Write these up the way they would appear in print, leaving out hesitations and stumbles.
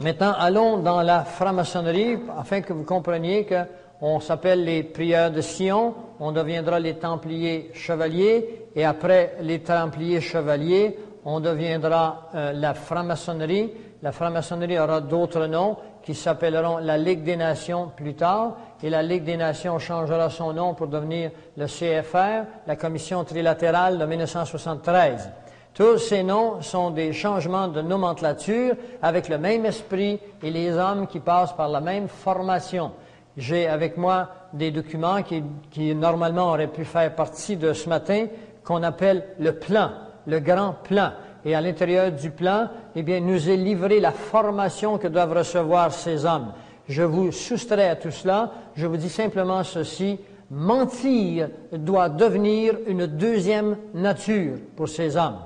Maintenant, allons dans la franc-maçonnerie afin que vous compreniez qu'on s'appelle les prieurs de Sion, on deviendra les Templiers chevaliers, et après les Templiers chevaliers, on deviendra la franc-maçonnerie. La franc-maçonnerie aura d'autres noms qui s'appelleront la Ligue des Nations plus tard, et la Ligue des Nations changera son nom pour devenir le CFR, la Commission trilatérale de 1973. Tous ces noms sont des changements de nomenclature avec le même esprit et les hommes qui passent par la même formation. J'ai avec moi des documents qui normalement auraient pu faire partie de ce matin, qu'on appelle le plan, le grand plan. Et à l'intérieur du plan, eh bien, nous est livré la formation que doivent recevoir ces hommes. Je vous soustrais à tout cela, je vous dis simplement ceci, mentir doit devenir une deuxième nature pour ces hommes.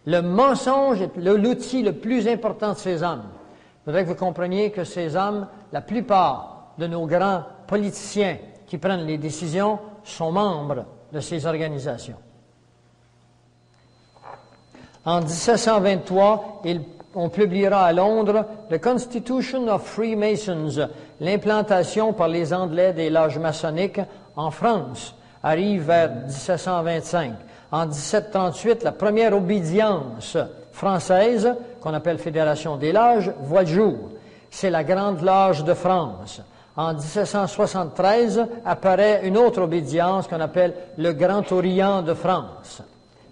Le mensonge est l'outil le plus important de ces hommes. Il faudrait que vous compreniez que ces hommes, la plupart de nos grands politiciens qui prennent les décisions, sont membres de ces organisations. En 1723, on publiera à Londres « The Constitution of Freemasons », l'implantation par les Anglais des loges maçonniques en France, arrive vers 1725. En 1738, la première obédience française, qu'on appelle Fédération des loges, voit le jour. C'est la Grande Loge de France. En 1773, apparaît une autre obédience qu'on appelle le Grand Orient de France.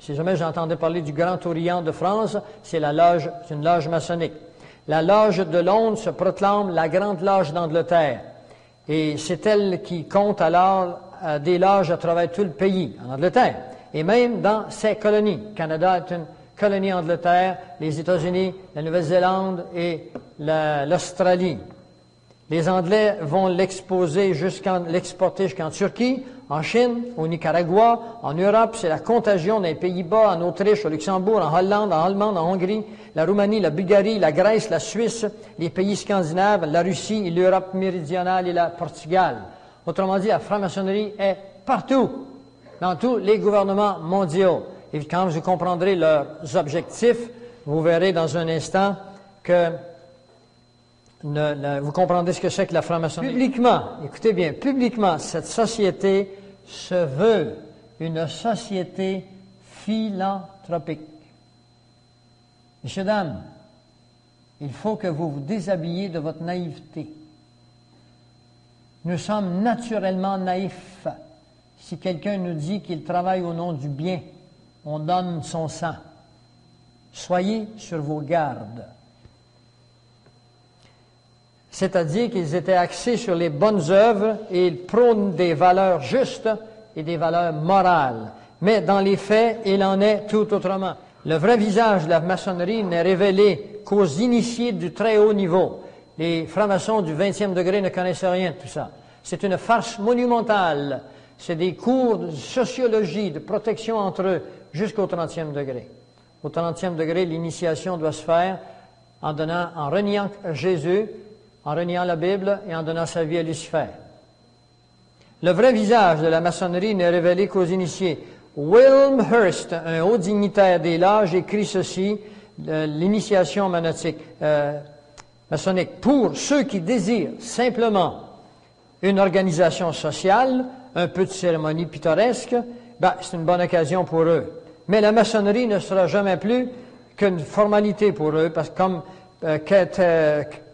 Si jamais j'entendais parler du Grand Orient de France, c'est une loge maçonnique. La loge de Londres se proclame la Grande Loge d'Angleterre. Et c'est elle qui compte alors des loges à travers tout le pays, en Angleterre. Et même dans ses colonies. Le Canada est une colonie Angleterre, les États-Unis, la Nouvelle-Zélande et l'Australie. Les Anglais vont l'exporter jusqu'en Turquie, en Chine, au Nicaragua, en Europe, c'est la contagion dans les Pays-Bas, en Autriche, au Luxembourg, en Hollande, en Allemagne, en Hongrie, la Roumanie, la Bulgarie, la Grèce, la Suisse, les pays scandinaves, la Russie, l'Europe méridionale et le Portugal. Autrement dit, la franc-maçonnerie est partout, dans tous les gouvernements mondiaux. Et quand vous comprendrez leurs objectifs, vous verrez dans un instant que vous comprendrez ce que c'est que la franc-maçonnerie. Publiquement, écoutez bien, publiquement, cette société se veut une société philanthropique. Messieurs, dames, il faut que vous vous déshabilliez de votre naïveté. Nous sommes naturellement naïfs. Si quelqu'un nous dit qu'il travaille au nom du bien, on donne son sang. Soyez sur vos gardes. C'est-à-dire qu'ils étaient axés sur les bonnes œuvres et ils prônent des valeurs justes et des valeurs morales. Mais dans les faits, il en est tout autrement. Le vrai visage de la maçonnerie n'est révélé qu'aux initiés du très haut niveau. Les francs-maçons du 20e degré ne connaissent rien de tout ça. C'est une farce monumentale. C'est des cours de sociologie, de protection entre eux, jusqu'au 30e degré. Au 30e degré, l'initiation doit se faire en reniant Jésus, en reniant la Bible et en donnant sa vie à Lucifer. Le vrai visage de la maçonnerie n'est révélé qu'aux initiés. William Hurst, un haut dignitaire des loges, écrit ceci, l'initiation maçonnique. Pour ceux qui désirent simplement une organisation sociale, un peu de cérémonie pittoresque, c'est une bonne occasion pour eux. Mais la maçonnerie ne sera jamais plus qu'une formalité pour eux, parce que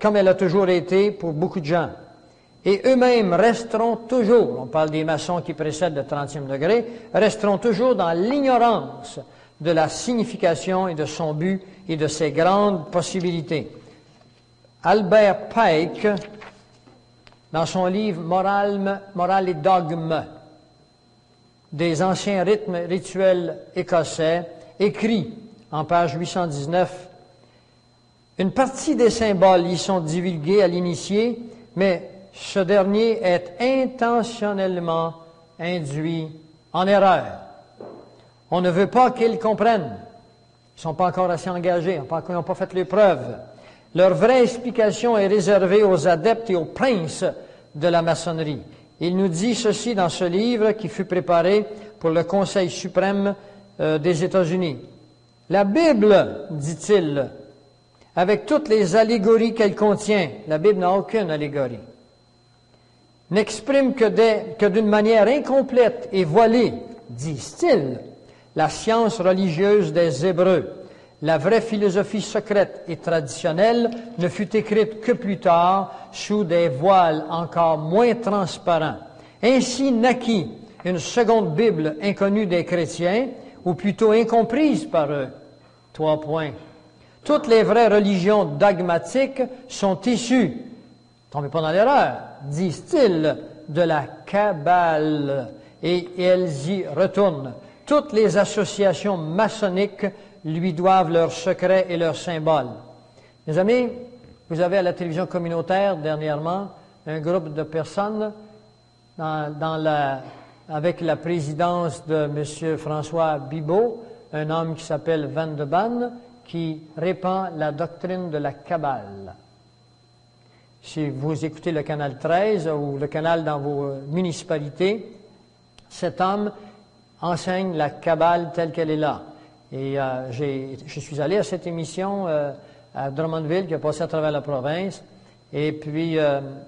comme elle a toujours été pour beaucoup de gens. Et eux-mêmes resteront toujours, on parle des maçons qui précèdent le 30e degré, resteront toujours dans l'ignorance de la signification et de son but et de ses grandes possibilités. Albert Pike, dans son livre Morale et dogme des anciens rythmes rituels écossais, écrit en page 819, une partie des symboles y sont divulgués à l'initié, mais ce dernier est intentionnellement induit en erreur. On ne veut pas qu'ils comprennent. Ils ne sont pas encore assez engagés, ils n'ont pas fait les preuves. Leur vraie explication est réservée aux adeptes et aux princes de la maçonnerie. Il nous dit ceci dans ce livre qui fut préparé pour le Conseil suprême des États-Unis. La Bible, dit-il, avec toutes les allégories qu'elle contient. La Bible n'a aucune allégorie. N'exprime que d'une manière incomplète et voilée, disent-ils, la science religieuse des Hébreux. La vraie philosophie secrète et traditionnelle ne fut écrite que plus tard sous des voiles encore moins transparents. Ainsi naquit une seconde Bible inconnue des chrétiens, ou plutôt incomprise par eux. 3 points. Toutes les vraies religions dogmatiques sont issues, tombez pas dans l'erreur, disent-ils, de la Kabbale, et elles y retournent. Toutes les associations maçonniques lui doivent leurs secrets et leurs symboles. Mes amis, vous avez à la télévision communautaire dernièrement un groupe de personnes avec la présidence de M. François Bibeau, un homme qui s'appelle Van de Ban, qui répand la doctrine de la Kabbale. Si vous écoutez le canal 13 ou le canal dans vos municipalités, cet homme enseigne la Kabbale telle qu'elle est là. Et je suis allé à cette émission à Drummondville qui a passé à travers la province. Et puis,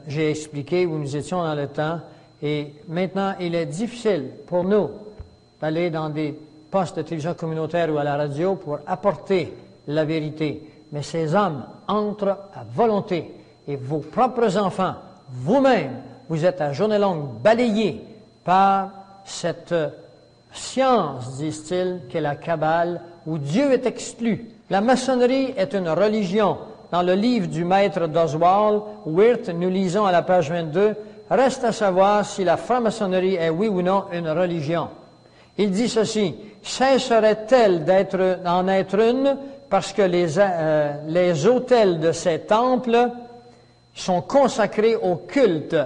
j'ai expliqué où nous étions dans le temps. Et maintenant, il est difficile pour nous d'aller dans des postes de télévision communautaire ou à la radio pour apporter la vérité. Mais ces hommes entrent à volonté. Et vos propres enfants, vous-même, vous êtes à journée longue balayés par cette science, disent-ils, qu'est la Kabbale, où Dieu est exclu. La maçonnerie est une religion. Dans le livre du maître d'Oswald, Wirth, nous lisons à la page 22, « Reste à savoir si la franc-maçonnerie est oui ou non une religion. » Il dit ceci, « Cesserait-elle d'en être une parce que les autels de ces temples sont consacrés au culte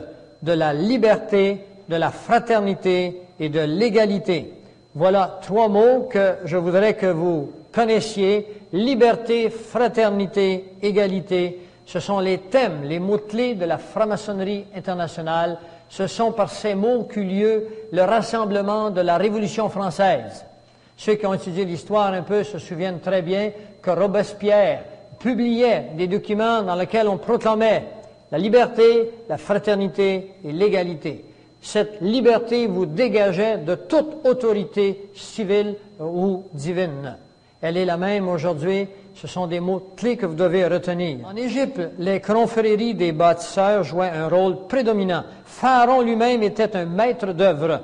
de la liberté, de la fraternité et de l'égalité. » Voilà 3 mots que je voudrais que vous connaissiez. Liberté, fraternité, égalité. Ce sont les thèmes, les mots-clés de la franc-maçonnerie internationale. Ce sont par ces mots qu'eut lieu le rassemblement de la Révolution française. Ceux qui ont étudié l'histoire un peu se souviennent très bien que Robespierre publiait des documents dans lesquels on proclamait la liberté, la fraternité et l'égalité. Cette liberté vous dégageait de toute autorité civile ou divine. Elle est la même aujourd'hui. Ce sont des mots clés que vous devez retenir. En Égypte, les confréries des bâtisseurs jouaient un rôle prédominant. Pharaon lui-même était un maître d'œuvre.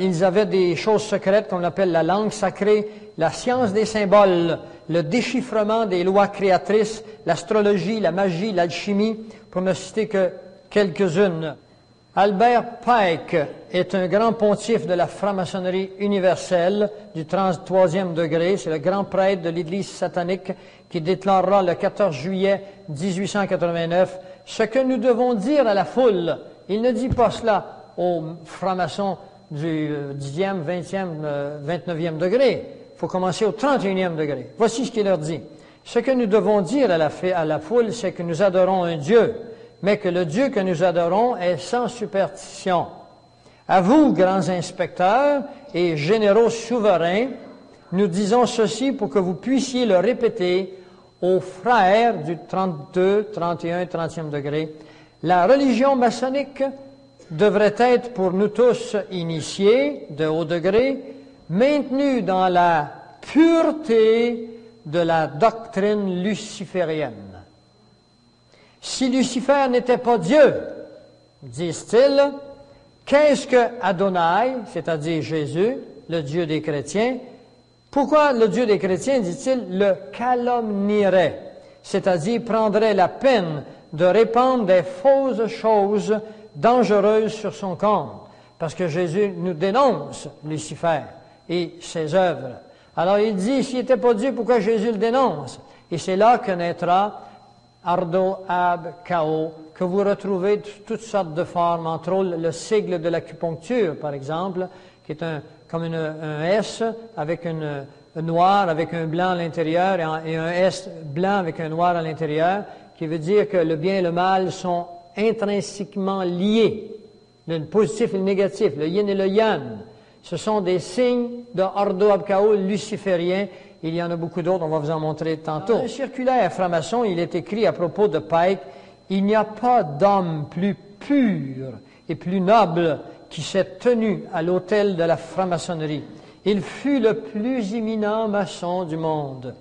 Ils avaient des choses secrètes qu'on appelle la langue sacrée, la science des symboles, le déchiffrement des lois créatrices, l'astrologie, la magie, l'alchimie, pour ne citer que quelques-unes. Albert Pike est un grand pontife de la franc-maçonnerie universelle du 33e degré. C'est le grand prêtre de l'Église satanique qui déclarera le 14 juillet 1889 ce que nous devons dire à la foule. Il ne dit pas cela aux francs-maçons du 10e, 20e, 29e degré. Il faut commencer au 31e degré. Voici ce qu'il leur dit. Ce que nous devons dire à la foule, c'est que nous adorons un Dieu, mais que le Dieu que nous adorons est sans superstition. À vous, grands inspecteurs et généraux souverains, nous disons ceci pour que vous puissiez le répéter aux frères du 32, 31 et 30e degré. La religion maçonnique devrait être pour nous tous initiés de haut degré, maintenue dans la pureté de la doctrine luciférienne. Si Lucifer n'était pas Dieu, disent-ils, qu'est-ce que Adonai, c'est-à-dire Jésus, le Dieu des chrétiens, pourquoi le Dieu des chrétiens, dit-il, le calomnierait, c'est-à-dire prendrait la peine de répandre des fausses choses dangereuses sur son compte, parce que Jésus nous dénonce Lucifer et ses œuvres. Alors il dit, s'il n'était pas Dieu, pourquoi Jésus le dénonce? Et c'est là que naîtra Ardo Ab Kao, que vous retrouvez toutes sortes de formes, entre autres le sigle de l'acupuncture, par exemple, qui est comme un S avec un noir avec un blanc à l'intérieur et un S blanc avec un noir à l'intérieur, qui veut dire que le bien et le mal sont intrinsèquement liés, le positif et le négatif, le yin et le yang. Ce sont des signes de Ardo Ab Kao luciférien, Il y en a beaucoup d'autres, on va vous en montrer tantôt. Dans un circulaire franc-maçon, il est écrit à propos de Pike, « Il n'y a pas d'homme plus pur et plus noble qui s'est tenu à l'autel de la franc-maçonnerie. Il fut le plus éminent maçon du monde. »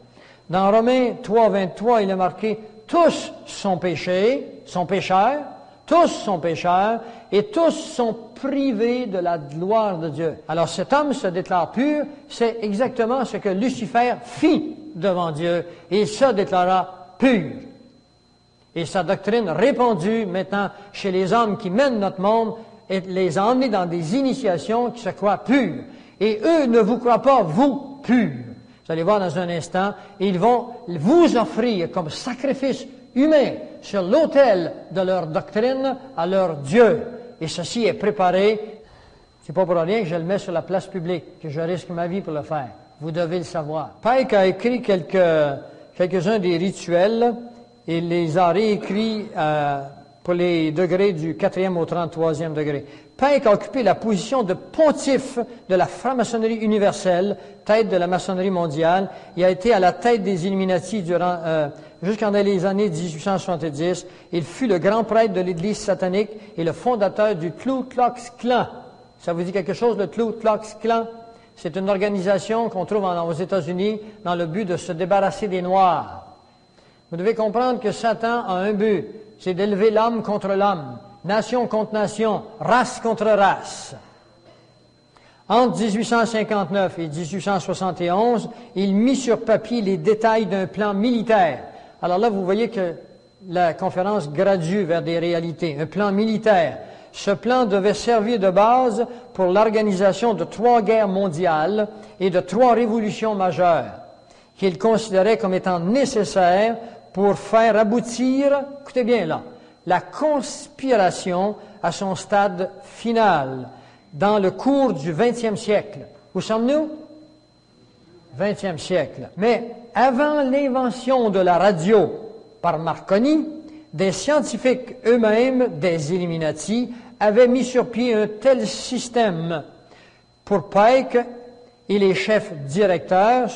Dans Romains 3, 23, il est marqué « Tous sont péchés, sont pécheurs, tous sont pécheurs, et tous sont privés de la gloire de Dieu. » Alors cet homme se déclare pur, c'est exactement ce que Lucifer fit devant Dieu, et il se déclara pur. Et sa doctrine répandue maintenant chez les hommes qui mènent notre monde, et les a emmenés dans des initiations qui se croient pures. Et eux ne vous croient pas, vous, purs. Vous allez voir dans un instant, ils vont vous offrir comme sacrifice humain sur l'autel de leur doctrine à leur Dieu. Et ceci est préparé. C'est pas pour rien que je le mets sur la place publique, que je risque ma vie pour le faire. Vous devez le savoir. Pike a écrit quelques-uns des rituels et les a réécrits pour les degrés du 4e au 33e degré. Pike a occupé la position de pontife de la franc-maçonnerie universelle, tête de la maçonnerie mondiale. Il a été à la tête des Illuminati jusqu'en les années 1870. Il fut le grand prêtre de l'Église satanique et le fondateur du Ku Klux Klan. Ça vous dit quelque chose, le Ku Klux Klan? C'est une organisation qu'on trouve aux États-Unis dans le but de se débarrasser des Noirs. Vous devez comprendre que Satan a un but, c'est d'élever l'homme contre l'homme, nation contre nation, race contre race. Entre 1859 et 1871, il mit sur papier les détails d'un plan militaire. Alors là, vous voyez que la conférence gradue vers des réalités, un plan militaire. Ce plan devait servir de base pour l'organisation de 3 guerres mondiales et de 3 révolutions majeures, qu'il considérait comme étant nécessaires pour faire aboutir, écoutez bien là, la conspiration à son stade final dans le cours du 20e siècle. Où sommes-nous? 20e siècle. Mais avant l'invention de la radio par Marconi, des scientifiques eux-mêmes, des Illuminati, avaient mis sur pied un tel système pour Pike et les chefs directeurs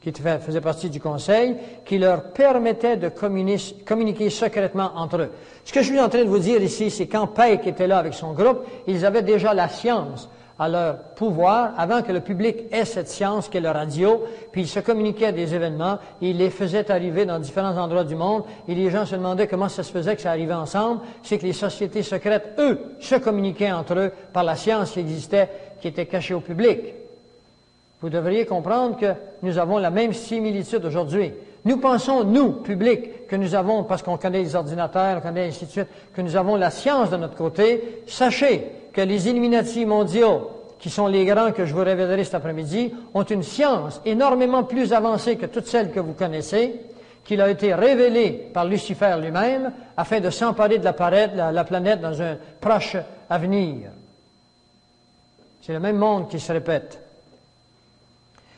qui faisaient partie du conseil, qui leur permettait de communiquer secrètement entre eux. Ce que je suis en train de vous dire ici, c'est quand Pike était là avec son groupe, ils avaient déjà la science à leur pouvoir, avant que le public ait cette science qu'est la radio, puis ils se communiquaient des événements, ils les faisaient arriver dans différents endroits du monde, et les gens se demandaient comment ça se faisait que ça arrivait ensemble. C'est que les sociétés secrètes, eux, se communiquaient entre eux par la science qui existait, qui était cachée au public. Vous devriez comprendre que nous avons la même similitude aujourd'hui. Nous pensons, nous, public, que nous avons, parce qu'on connaît les ordinateurs, on connaît ainsi de suite, que nous avons la science de notre côté. Sachez que les Illuminati mondiaux, qui sont les grands que je vous révélerai cet après-midi, ont une science énormément plus avancée que toutes celles que vous connaissez, qu'il a été révélée par Lucifer lui-même, afin de s'emparer de la planète dans un proche avenir. C'est le même monde qui se répète.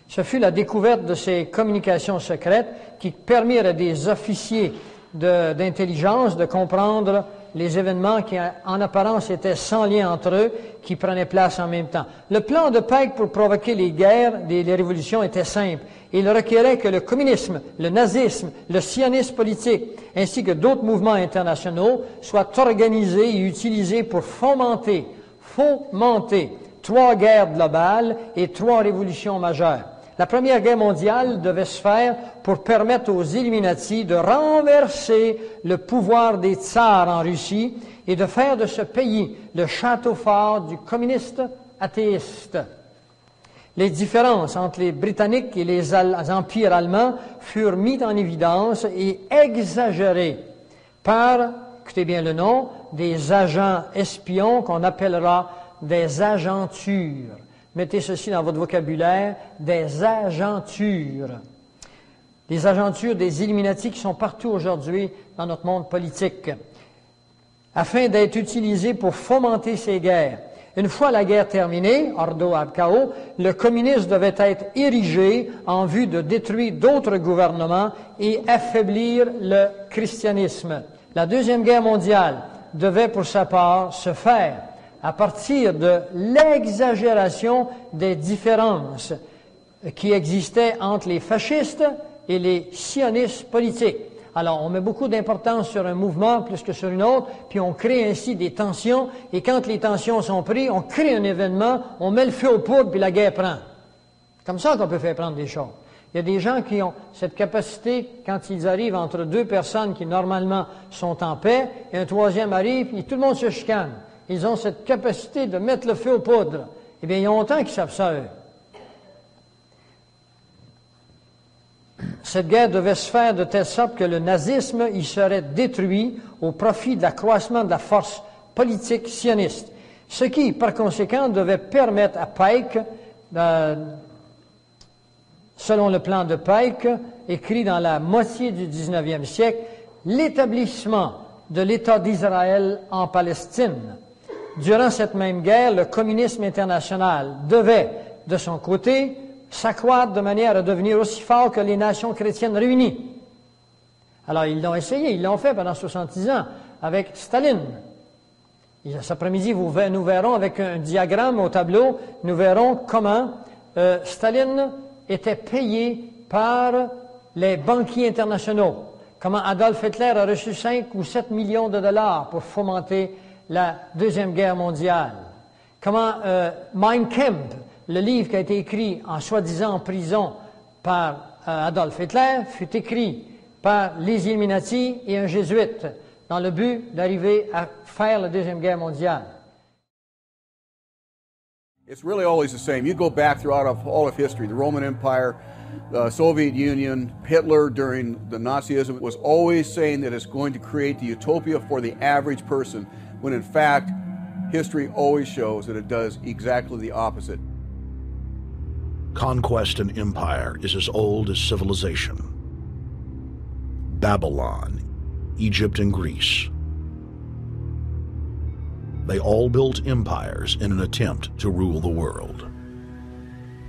Ce fut la découverte de ces communications secrètes qui permirent à des officiers d'intelligence de comprendre les événements qui, en apparence, étaient sans lien entre eux, qui prenaient place en même temps. Le plan de Pike pour provoquer les guerres, les révolutions, était simple. Il requérait que le communisme, le nazisme, le sionisme politique, ainsi que d'autres mouvements internationaux, soient organisés et utilisés pour fomenter 3 guerres globales et 3 révolutions majeures. La Première Guerre mondiale devait se faire pour permettre aux Illuminati de renverser le pouvoir des tsars en Russie et de faire de ce pays le château fort du communiste athéiste. Les différences entre les Britanniques et les empires allemands furent mises en évidence et exagérées par, écoutez bien le nom, des agents espions qu'on appellera des agentures. Mettez ceci dans votre vocabulaire, des agentures. Les agentures des Illuminati qui sont partout aujourd'hui dans notre monde politique, afin d'être utilisées pour fomenter ces guerres. Une fois la guerre terminée, ordo ab chaos, le communisme devait être érigé en vue de détruire d'autres gouvernements et affaiblir le christianisme. La Deuxième Guerre mondiale devait pour sa part se faire à partir de l'exagération des différences qui existait entre les fascistes et les sionistes politiques. Alors, on met beaucoup d'importance sur un mouvement plus que sur une autre, puis on crée ainsi des tensions, et quand les tensions sont prises, on crée un événement, on met le feu aux poudres, puis la guerre prend. C'est comme ça qu'on peut faire prendre des choses. Il y a des gens qui ont cette capacité, quand ils arrivent entre deux personnes qui normalement sont en paix, et un troisième arrive, et tout le monde se chicane. Ils ont cette capacité de mettre le feu aux poudres. Eh bien, il y a longtemps qu'ils savent ça, eux. Cette guerre devait se faire de telle sorte que le nazisme y serait détruit au profit de l'accroissement de la force politique sioniste. Ce qui, par conséquent, devait permettre à Pike, selon le plan de Pike, écrit dans la moitié du 19e siècle, l'établissement de l'État d'Israël en Palestine. Durant cette même guerre, le communisme international devait, de son côté, s'accroître de manière à devenir aussi fort que les nations chrétiennes réunies. Alors, ils l'ont essayé, ils l'ont fait pendant 70 ans avec Staline. Et cet après-midi, nous verrons avec un diagramme au tableau, nous verrons comment Staline était payé par les banquiers internationaux. Comment Adolf Hitler a reçu 5 ou 7 millions de dollars pour fomenter la Deuxième Guerre mondiale. Comment Mein Kampf, le livre qui a été écrit en soi-disant en prison par Adolf Hitler, fut écrit par les Illuminati et un jésuite dans le but d'arriver à faire la Deuxième Guerre mondiale. It's really always the same. You go back throughout all of history, the Roman Empire, the Soviet Union, Hitler during the Nazism was always saying that it's going to create the utopia for the average person, when in fact, history always shows that it does exactly the opposite. Conquest and empire is as old as civilization. Babylon, Egypt and Greece. They all built empires in an attempt to rule the world.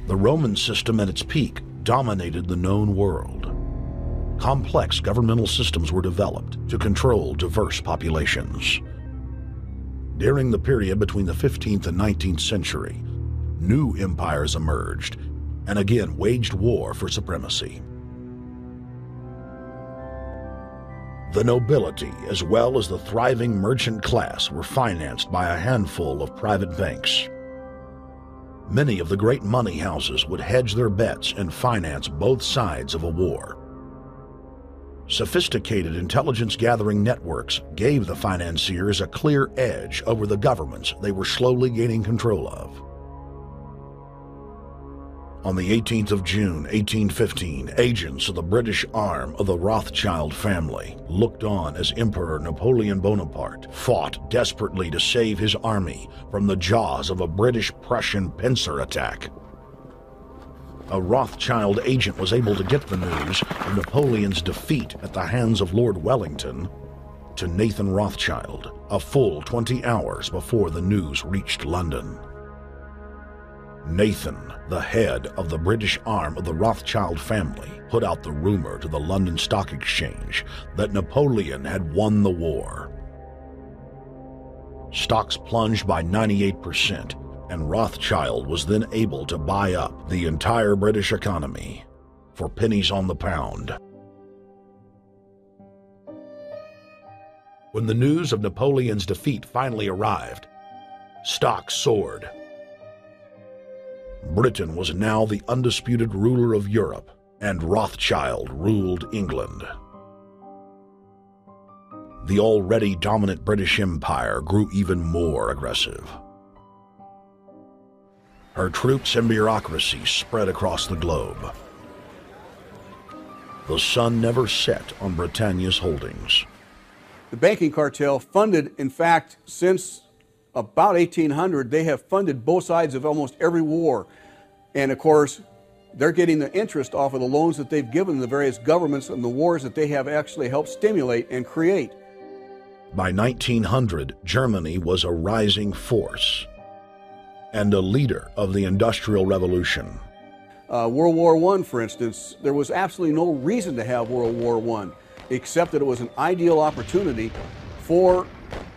The Roman system at its peak dominated the known world. Complex governmental systems were developed to control diverse populations. During the period between the 15th and 19th century, new empires emerged and again waged war for supremacy. The nobility, as well as the thriving merchant class, were financed by a handful of private banks. Many of the great money houses would hedge their bets and finance both sides of a war. Sophisticated intelligence-gathering networks gave the financiers a clear edge over the governments they were slowly gaining control of. On the 18th of June, 1815, agents of the British arm of the Rothschild family looked on as Emperor Napoleon Bonaparte fought desperately to save his army from the jaws of a British-Prussian pincer attack. A Rothschild agent was able to get the news of Napoleon's defeat at the hands of Lord Wellington to Nathan Rothschild, a full 20 hours before the news reached London. Nathan, the head of the British arm of the Rothschild family, put out the rumor to the London Stock Exchange that Napoleon had won the war. Stocks plunged by 98%, and Rothschild was then able to buy up the entire British economy for pennies on the pound. When the news of Napoleon's defeat finally arrived, stocks soared. Britain was now the undisputed ruler of Europe, and Rothschild ruled England. The already dominant British Empire grew even more aggressive. Her troops and bureaucracy spread across the globe. The sun never set on Britannia's holdings. The banking cartel funded, in fact, since about 1800, they have funded both sides of almost every war. And of course, they're getting the interest off of the loans that they've given the various governments and the wars that they have actually helped stimulate and create. By 1900, Germany was a rising force and a leader of the Industrial Revolution. World War I, for instance, there was absolutely no reason to have World War I, except that it was an ideal opportunity for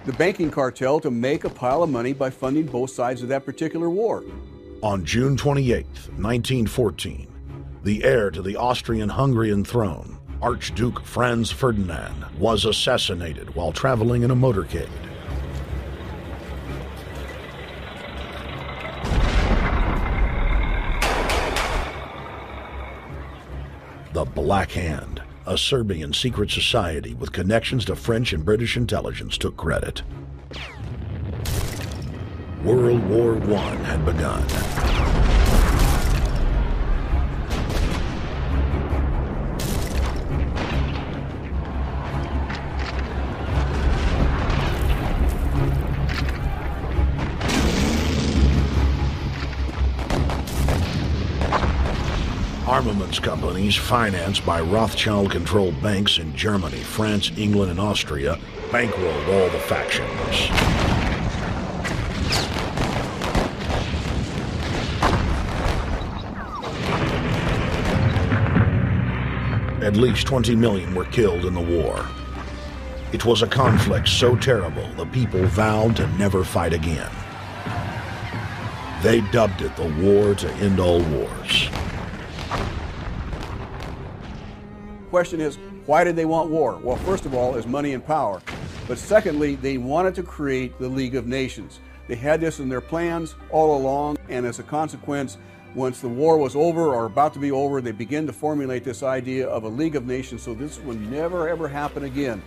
the banking cartel to make a pile of money by funding both sides of that particular war. On June 28, 1914, the heir to the Austrian-Hungarian throne, Archduke Franz Ferdinand, was assassinated while traveling in a motorcade. The Black Hand, a Serbian secret society with connections to French and British intelligence, took credit. World War I had begun. Armaments companies financed by Rothschild-controlled banks in Germany, France, England, and Austria bankrolled all the factions. At least 20 million were killed in the war. It was a conflict so terrible the people vowed to never fight again. They dubbed it the war to end all wars. Question is, why did they want war? Well, first of all, is money and power. But secondly, they wanted to create the League of Nations. They had this in their plans all along, and as a consequence, once the war was over or about to be over, they began to formulate this idea of a League of Nations, so this would never ever happen again.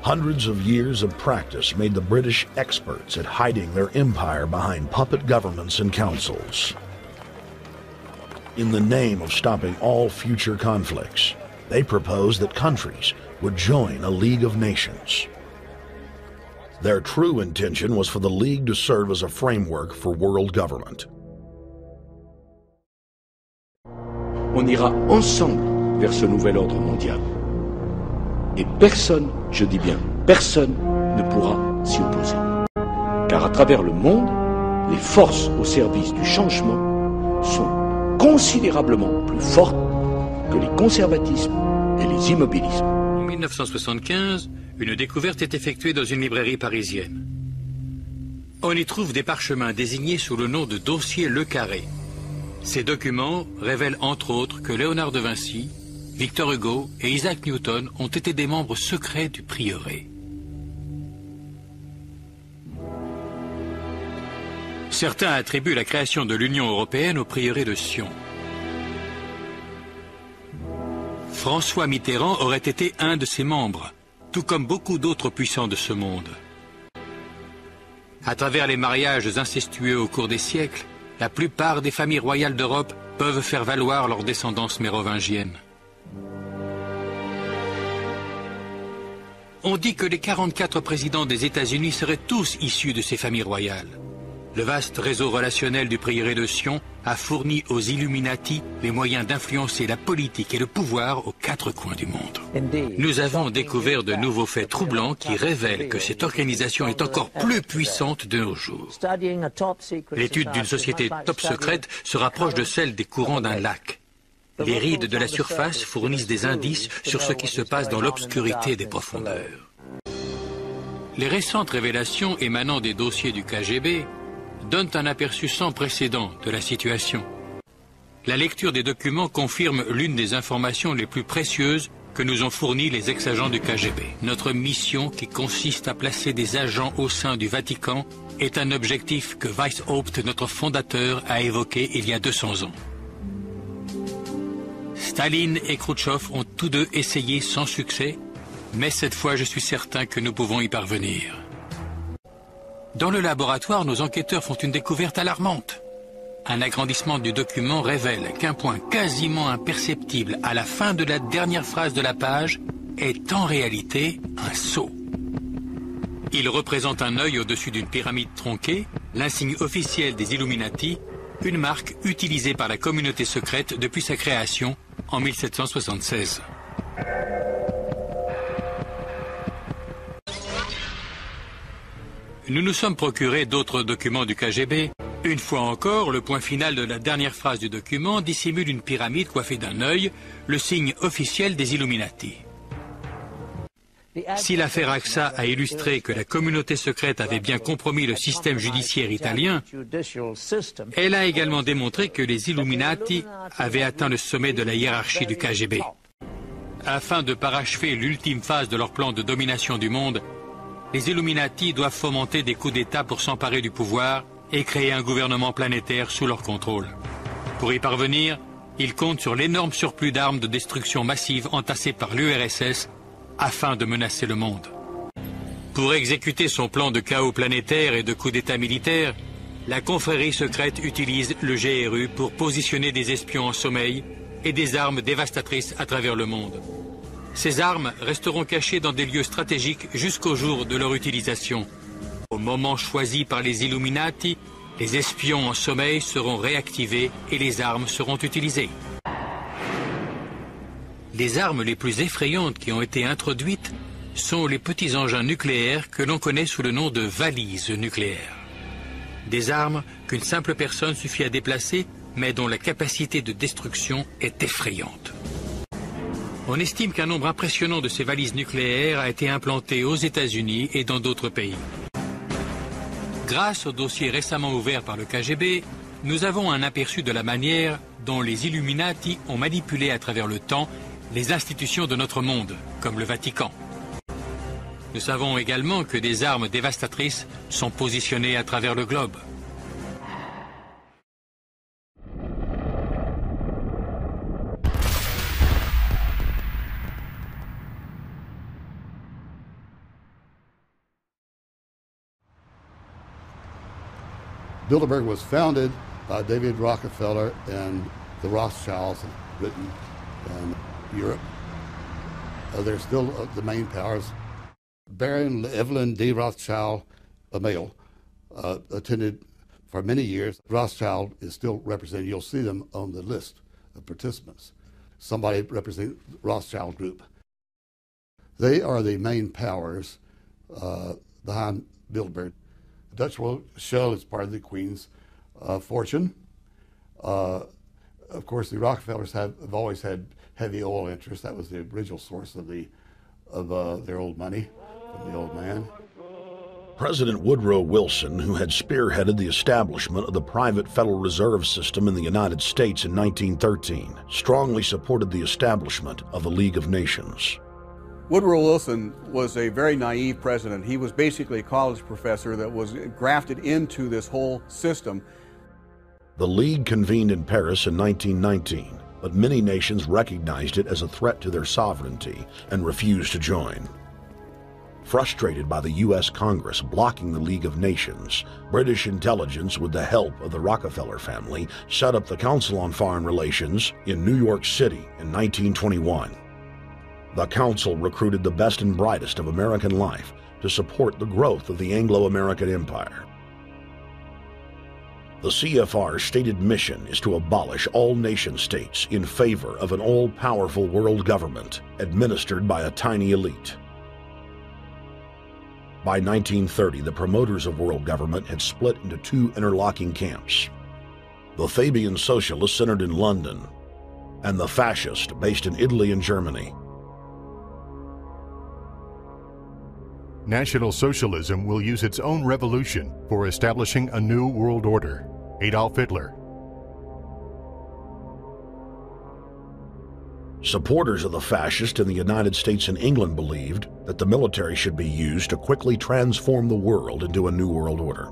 Hundreds of years of practice made the British experts at hiding their empire behind puppet governments and councils. In the name of stopping all future conflicts, they proposed that countries would join a League of Nations. Their true intention was for the League to serve as a framework for world government. On ira ensemble vers ce nouvel ordre mondial. Et personne, je dis bien personne, ne pourra s'y opposer. Car à travers le monde, les forces au service du changement sont considérablement plus fortes que les conservatismes et les immobilismes. En 1975, une découverte est effectuée dans une librairie parisienne. On y trouve des parchemins désignés sous le nom de dossier Le Carré. Ces documents révèlent entre autres que Léonard de Vinci, Victor Hugo et Isaac Newton ont été des membres secrets du prieuré. Certains attribuent la création de l'Union européenne au prieuré de Sion. François Mitterrand aurait été un de ses membres, tout comme beaucoup d'autres puissants de ce monde. À travers les mariages incestueux au cours des siècles, la plupart des familles royales d'Europe peuvent faire valoir leur descendance mérovingienne. On dit que les 44 présidents des États-Unis seraient tous issus de ces familles royales. Le vaste réseau relationnel du prieuré de Sion a fourni aux Illuminati les moyens d'influencer la politique et le pouvoir aux quatre coins du monde. Nous avons découvert de nouveaux faits troublants qui révèlent que cette organisation est encore plus puissante de nos jours. L'étude d'une société top secrète se rapproche de celle des courants d'un lac. Les rides de la surface fournissent des indices sur ce qui se passe dans l'obscurité des profondeurs. Les récentes révélations émanant des dossiers du KGB donnent un aperçu sans précédent de la situation. La lecture des documents confirme l'une des informations les plus précieuses que nous ont fournies les ex-agents du KGB. Notre mission, qui consiste à placer des agents au sein du Vatican, est un objectif que Weishaupt, notre fondateur, a évoqué il y a 200 ans. Staline et Khrouchtchev ont tous deux essayé sans succès, mais cette fois je suis certain que nous pouvons y parvenir. Dans le laboratoire, nos enquêteurs font une découverte alarmante. Un agrandissement du document révèle qu'un point quasiment imperceptible à la fin de la dernière phrase de la page est en réalité un sceau. Il représente un œil au-dessus d'une pyramide tronquée, l'insigne officiel des Illuminati, une marque utilisée par la communauté secrète depuis sa création en 1776. Nous nous sommes procurés d'autres documents du KGB. Une fois encore, le point final de la dernière phrase du document dissimule une pyramide coiffée d'un œil, le signe officiel des Illuminati. Si l'affaire AXA a illustré que la communauté secrète avait bien compromis le système judiciaire italien, elle a également démontré que les Illuminati avaient atteint le sommet de la hiérarchie du KGB. Afin de parachever l'ultime phase de leur plan de domination du monde, les Illuminati doivent fomenter des coups d'État pour s'emparer du pouvoir et créer un gouvernement planétaire sous leur contrôle. Pour y parvenir, ils comptent sur l'énorme surplus d'armes de destruction massive entassées par l'URSS afin de menacer le monde. Pour exécuter son plan de chaos planétaire et de coup d'État militaire, la confrérie secrète utilise le GRU pour positionner des espions en sommeil et des armes dévastatrices à travers le monde. Ces armes resteront cachées dans des lieux stratégiques jusqu'au jour de leur utilisation. Au moment choisi par les Illuminati, les espions en sommeil seront réactivés et les armes seront utilisées. Les armes les plus effrayantes qui ont été introduites sont les petits engins nucléaires que l'on connaît sous le nom de valises nucléaires. Des armes qu'une simple personne suffit à déplacer, mais dont la capacité de destruction est effrayante. On estime qu'un nombre impressionnant de ces valises nucléaires a été implanté aux États-Unis et dans d'autres pays. Grâce au dossier récemment ouvert par le KGB, nous avons un aperçu de la manière dont les Illuminati ont manipulé à travers le temps les institutions de notre monde, comme le Vatican. Nous savons également que des armes dévastatrices sont positionnées à travers le globe. Bilderberg was founded by David Rockefeller and the Rothschilds in Britain and Europe. They're still the main powers. Baron Evelyn D. Rothschild, a male, attended for many years. Rothschild is still represented. You'll see them on the list of participants. Somebody representing the Rothschild group. They are the main powers behind Bilderberg. The Dutch Royal Shell is part of the Queen's fortune. Of course, the Rockefellers have always had heavy oil interests. That was the original source of their old money from the old man. President Woodrow Wilson, who had spearheaded the establishment of the private Federal Reserve System in the United States in 1913, strongly supported the establishment of the League of Nations. Woodrow Wilson was a very naive president. He was basically a college professor that was grafted into this whole system. The League convened in Paris in 1919, but many nations recognized it as a threat to their sovereignty and refused to join. Frustrated by the U.S. Congress blocking the League of Nations, British intelligence, with the help of the Rockefeller family, set up the Council on Foreign Relations in New York City in 1921. The Council recruited the best and brightest of American life to support the growth of the Anglo-American Empire. The CFR's stated mission is to abolish all nation-states in favor of an all-powerful world government administered by a tiny elite. By 1930, the promoters of world government had split into two interlocking camps: the Fabian socialists centered in London, and the fascists based in Italy and Germany. National Socialism will use its own revolution for establishing a new world order. Adolf Hitler. Supporters of the fascists in the United States and England believed that the military should be used to quickly transform the world into a new world order,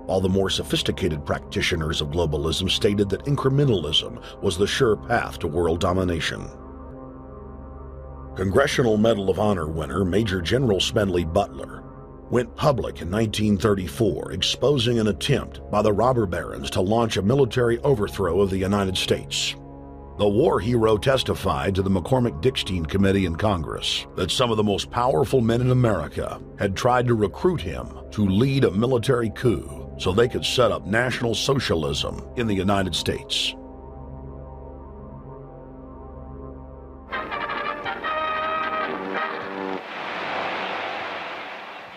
while the more sophisticated practitioners of globalism stated that incrementalism was the sure path to world domination. Congressional Medal of Honor winner Major General Smedley Butler went public in 1934, exposing an attempt by the robber barons to launch a military overthrow of the United States. The war hero testified to the McCormick-Dickstein Committee in Congress that some of the most powerful men in America had tried to recruit him to lead a military coup so they could set up National Socialism in the United States.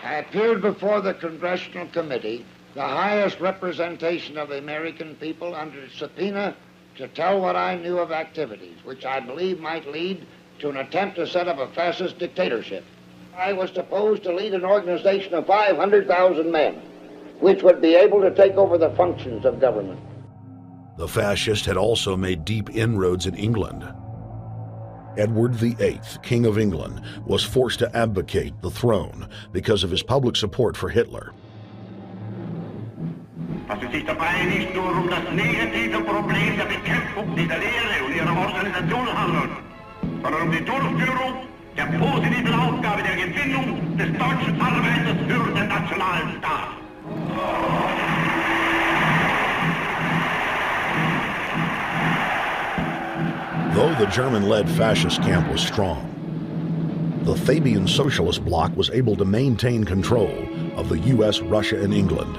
I appeared before the Congressional Committee, the highest representation of the American people, under subpoena to tell what I knew of activities which I believe might lead to an attempt to set up a fascist dictatorship. I was supposed to lead an organization of 500,000 men, which would be able to take over the functions of government. The fascists had also made deep inroads in England. Edward VIII, King of England, was forced to abdicate the throne because of his public support for Hitler. Was es sich dabei nicht nur das negative Problem der Bekämpfung dieser Lehre und ihrer Organisation handelt, sondern die Durchführung der positiven Aufgabe der Gewinnung des deutschen Arbeiters für den nationalen Staat. Though the German-led fascist camp was strong, the Fabian Socialist Bloc was able to maintain control of the U.S., Russia, and England.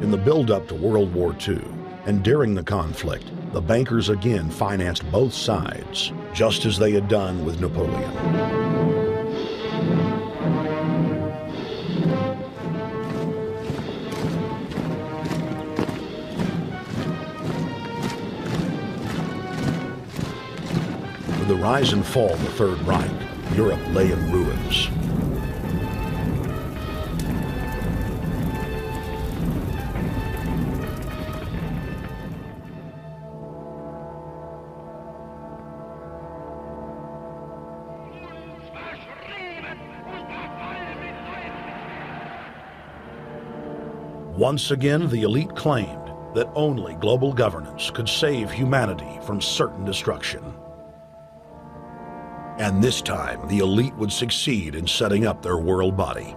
In the build-up to World War II, and during the conflict, the bankers again financed both sides, just as they had done with Napoleon. With the rise and fall of the Third Reich, Europe lay in ruins. Once again, the elite claimed that only global governance could save humanity from certain destruction. And this time, the elite would succeed in setting up their world body.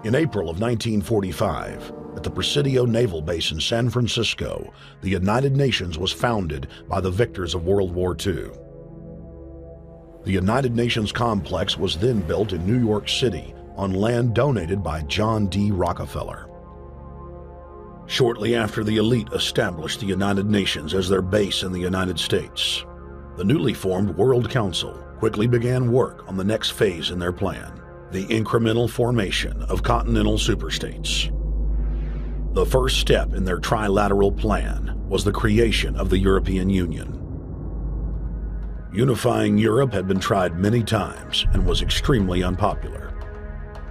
In April of 1945, at the Presidio Naval Base in San Francisco, the United Nations was founded by the victors of World War II. The United Nations complex was then built in New York City on land donated by John D. Rockefeller. Shortly after the elite established the United Nations as their base in the United States, the newly formed World Council quickly began work on the next phase in their plan, the incremental formation of continental superstates. The first step in their trilateral plan was the creation of the European Union. Unifying Europe had been tried many times and was extremely unpopular.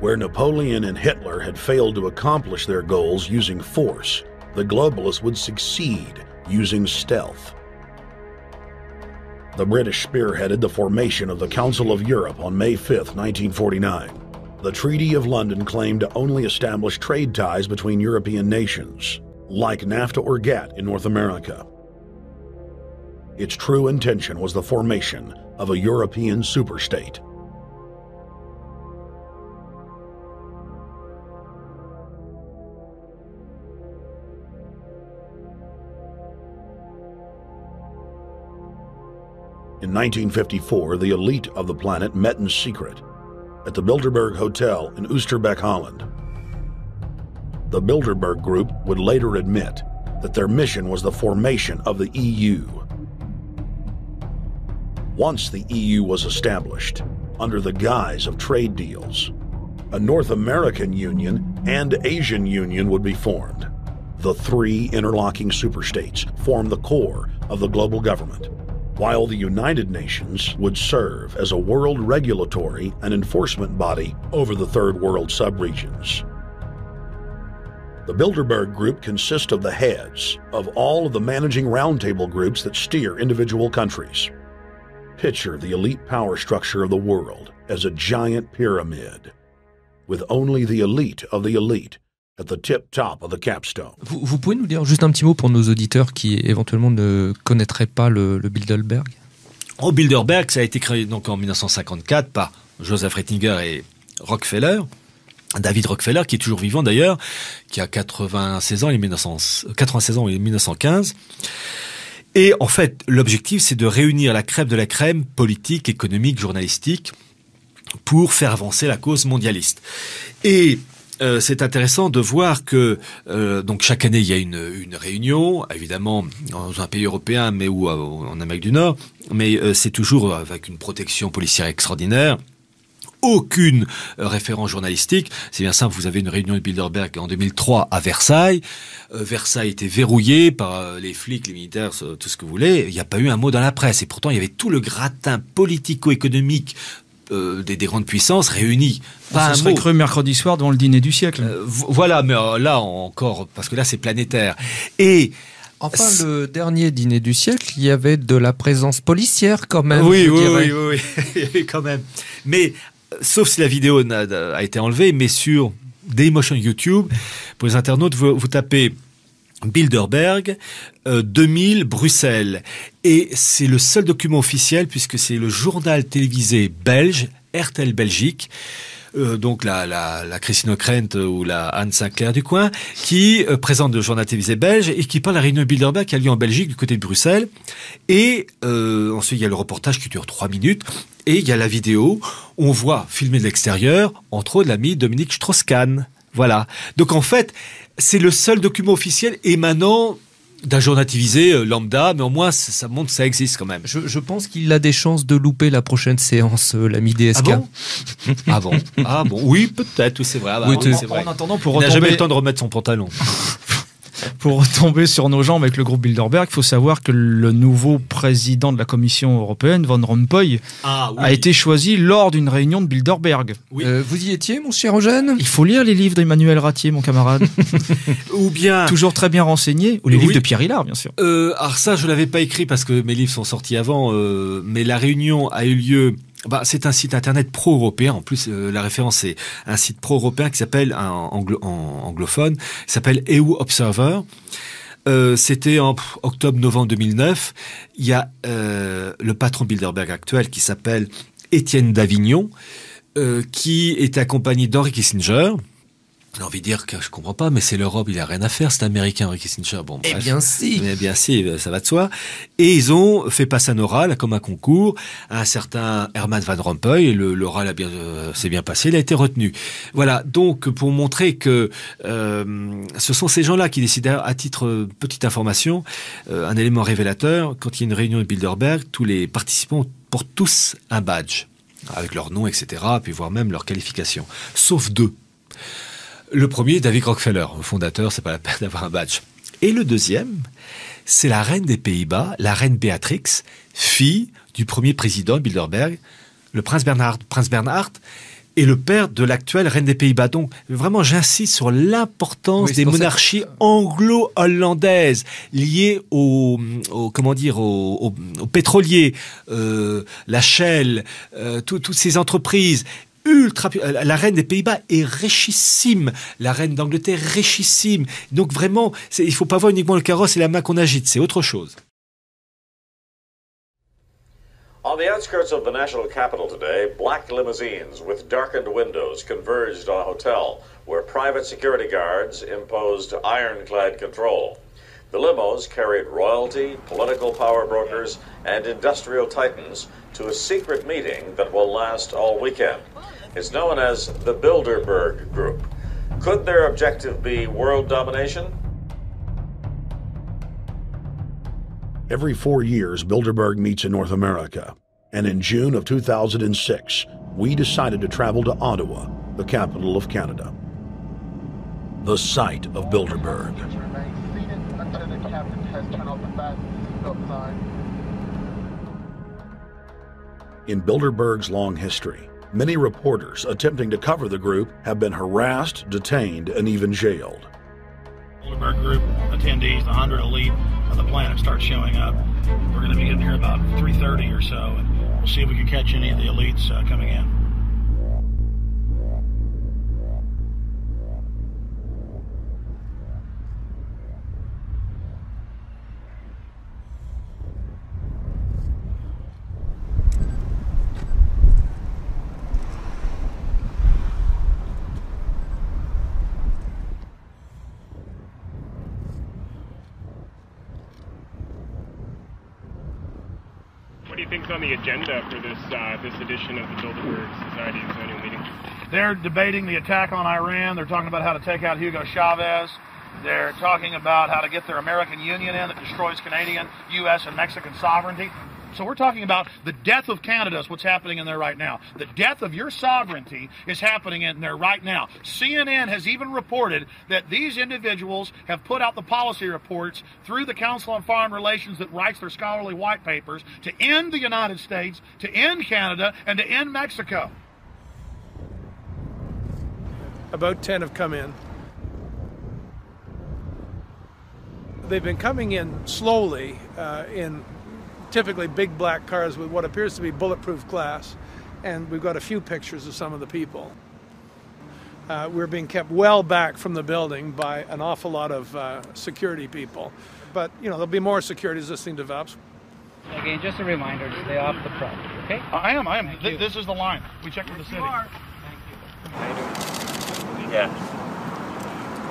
Where Napoleon and Hitler had failed to accomplish their goals using force, the globalists would succeed using stealth. The British spearheaded the formation of the Council of Europe on May 5, 1949. The Treaty of London claimed to only establish trade ties between European nations, like NAFTA or GATT in North America. Its true intention was the formation of a European superstate. In 1954, the elite of the planet met in secret at the Bilderberg Hotel in Oosterbeek, Holland. The Bilderberg Group would later admit that their mission was the formation of the EU. Once the EU was established, under the guise of trade deals, a North American Union and Asian Union would be formed. The three interlocking superstates formed the core of the global government, while the United Nations would serve as a world regulatory and enforcement body over the Third World subregions. The Bilderberg Group consists of the heads of all of the managing roundtable groups that steer individual countries. Picture the elite power structure of the world as a giant pyramid, with only the elite at the tip top of the capstone. Vous pouvez nous dire juste un petit mot pour nos auditeurs qui éventuellement ne connaîtraient pas le Bilderberg? Au Bilderberg, ça a été créé donc en 1954 par Joseph Ratzinger et Rockefeller. David Rockefeller, qui est toujours vivant d'ailleurs, qui a 96 ans, il est 1915. Et en fait, l'objectif, c'est de réunir la crème de la crème politique, économique, journalistique, pour faire avancer la cause mondialiste. Et c'est intéressant de voir que donc chaque année il y a une réunion, évidemment dans un pays européen, mais ou en Amérique du Nord, mais c'est toujours avec une protection policière extraordinaire, aucune référence journalistique. C'est bien simple, vous avez une réunion de Bilderberg en 2003 à Versailles. Versailles était verrouillé par les flics, les militaires, tout ce que vous voulez. Il n'y a pas eu un mot dans la presse. Et pourtant, il y avait tout le gratin politico-économique des grandes puissances réunies. Pas un serait cru mercredi soir devant le dîner du siècle. Voilà, mais là encore, parce que là c'est planétaire. Et enfin, le dernier dîner du siècle, il y avait de la présence policière quand même. Oui, quand même. Mais sauf si la vidéo a été enlevée, mais sur Dailymotion YouTube, pour les internautes, vous tapez Bilderberg 2000 Bruxelles, et c'est le seul document officiel puisque c'est le journal télévisé belge RTL Belgique, donc la Christine Ockrent ou la Anne Sinclair du coin, qui présente le journal télévisé belge et qui parle de la réunion de Bilderberg qui a lieu en Belgique du côté de Bruxelles. Et ensuite il y a le reportage qui dure 3 minutes et il y a la vidéo. On voit filmer de l'extérieur, entre autres l'ami Dominique Strauss-Kahn. Voilà. Donc en fait, c'est le seul document officiel émanant d'un journal télévisé lambda, mais au moins ça montre que ça existe quand même. Je pense qu'il a des chances de louper la prochaine séance, l'ami DSK. Ah bon? Ah bon? Oui, peut-être, c'est vrai. Oui, c'est vrai. En attendant, il n'a jamais eu le temps de remettre son pantalon. Pour retomber sur nos jambes avec le groupe Bilderberg, il faut savoir que le nouveau président de la Commission européenne, Van Rompuy, a été choisi lors d'une réunion de Bilderberg. Oui. Vous y étiez, mon cher Eugène? Il faut lire les livres d'Emmanuel Ratier, mon camarade. Ou bien... Toujours très bien renseigné. Ou les livres de Pierre Hillard, bien sûr. Alors ça, je l'avais pas écrit parce que mes livres sont sortis avant, mais la réunion a eu lieu... c'est un site internet pro-européen. En plus, la référence c'est un site pro-européen qui s'appelle, en anglophone, qui s'appelle EU Observer. C'était en octobre-novembre 2009. Il y a le patron Bilderberg actuel qui s'appelle Étienne Davignon, qui est accompagné d'Henry Kissinger. J'ai envie de dire que je comprends pas, mais c'est l'Europe, il a rien à faire, c'est américain, Henry Kissinger. Bon, bref. Eh bien si, ça va de soi. Et ils ont fait passer un oral, comme un concours, à un certain Herman Van Rompuy, et l'oral s'est bien passé, il a été retenu. Voilà, donc pour montrer que ce sont ces gens-là qui décident, à titre petite information, un élément révélateur, quand il y a une réunion de Bilderberg, tous les participants portent tous un badge, avec leur nom, etc., puis voire même leur qualification, sauf 2. Le premier, David Rockefeller, le fondateur, c'est pas la peine d'avoir un badge. Et le deuxième, c'est la reine des Pays-Bas, la reine Béatrix, fille du premier président Bilderberg, le prince Bernhard. Prince Bernhard est le père de l'actuelle reine des Pays-Bas. Donc, vraiment, j'insiste sur l'importance des monarchies anglo-hollandaises liées aux pétroliers, la Shell, toutes ces entreprises. La reine des Pays-Bas est richissime, la reine d'Angleterre richissime. Donc vraiment, il faut pas voir uniquement le carrosse et la main qu'on agite, c'est autre chose. On the outskirts of the national capital today, black limousines with darkened windows converged on a hotel where private security guards imposed ironclad control. The limos carried royalty, political power brokers, and industrial titans to a secret meeting that will last all weekend. It's known as the Bilderberg Group. Could their objective be world domination? Every 4 years, Bilderberg meets in North America. And in June of 2006, we decided to travel to Ottawa, the capital of Canada. The site of Bilderberg. In Bilderberg's long history, many reporters attempting to cover the group have been harassed, detained, and even jailed. Bilderberg Group attendees, the 100 elite of the planet, start showing up. We're going to be getting here about 3:30 or so, and we'll see if we can catch any of the elites coming in. What do you think's on the agenda for this edition of the Bilderberg Society's annual meeting? They're debating the attack on Iran. They're talking about how to take out Hugo Chavez. They're talking about how to get their American Union in that destroys Canadian, U.S., and Mexican sovereignty. So we're talking about the death of Canada is what's happening in there right now. The death of your sovereignty is happening in there right now. CNN has even reported that these individuals have put out the policy reports through the Council on Foreign Relations that writes their scholarly white papers to end the United States, to end Canada, and to end Mexico. About 10 have come in. They've been coming in slowly in typically big black cars with what appears to be bulletproof glass, and we've got a few pictures of some of the people. We're being kept well back from the building by an awful lot of security people, but you know there'll be more security as this thing develops. Again, just a reminder to stay off the property, okay? I am. This is the line. We checked with the city. Thank you. Yeah.